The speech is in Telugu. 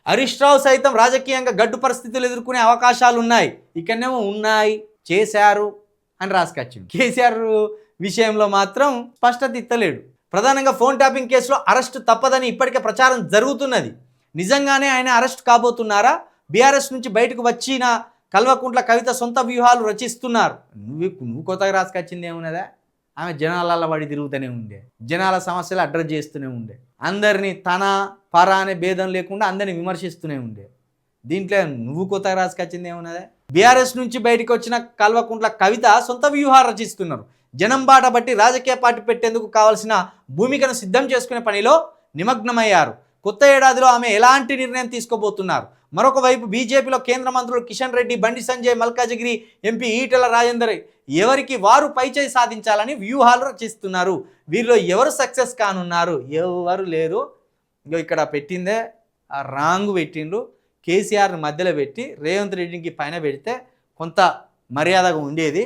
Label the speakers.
Speaker 1: హరీష్ రావు సైతం రాజకీయంగా గడ్డు పరిస్థితులు ఎదుర్కొనే అవకాశాలు ఉన్నాయి. ఇక్కడనేమో ఉన్నాయి, చేశారు అని రాసుకొచ్చింది. కేసీఆర్ విషయంలో మాత్రం స్పష్టత ఇత్తలేడు. ప్రధానంగా ఫోన్ ట్యాపింగ్ కేసులో అరెస్టు తప్పదని ఇప్పటికే ప్రచారం జరుగుతున్నది. నిజంగానే ఆయన అరెస్ట్ కాబోతున్నారా? బీఆర్ఎస్ నుంచి బయటకు వచ్చిన కల్వకుంట్ల కవిత సొంత వ్యూహాలు రచిస్తున్నారు. నువ్వు కొత్తగా రాసుకొచ్చింది ఏమున్నదా? ఆమె జనాలలో పడి తిరుగుతూనే ఉండే, జనాల సమస్యలు అడ్రస్ చేస్తూనే ఉండే, అందరినీ తన పర అనే భేదం లేకుండా అందరినీ విమర్శిస్తూనే ఉండే. దీంట్లో నువ్వు కొత్తగా రాసుకొచ్చింది ఏమున్నదా? బీఆర్ఎస్ నుంచి బయటకు వచ్చిన కల్వకుంట్ల కవిత సొంత వ్యూహాలు రచిస్తున్నారు. జనం బాట బట్టి రాజకీయ పార్టీ పెట్టేందుకు కావాల్సిన భూమికను సిద్ధం చేసుకునే పనిలో నిమగ్నమయ్యారు. కొత్త ఏడాదిలో ఆమె ఎలాంటి నిర్ణయం తీసుకోబోతున్నారు? మరొక వైపు బీజేపీలో కేంద్ర మంత్రులు కిషన్ రెడ్డి, బండి సంజయ్, మల్కాజిగిరి ఎంపీ ఈటెల రాజేందర్ ఎవరికి వారు పైచేయి సాధించాలని వ్యూహాలు రచిస్తున్నారు. వీరిలో ఎవరు సక్సెస్ కానున్నారు? ఎవరు లేరు. ఇంకో ఇక్కడ పెట్టిందే రాంగ్ పెట్టిండ్రు. కేసీఆర్ని మధ్యలో పెట్టి రేవంత్ రెడ్డికి పైన పెడితే కొంత మర్యాదగా ఉండేది.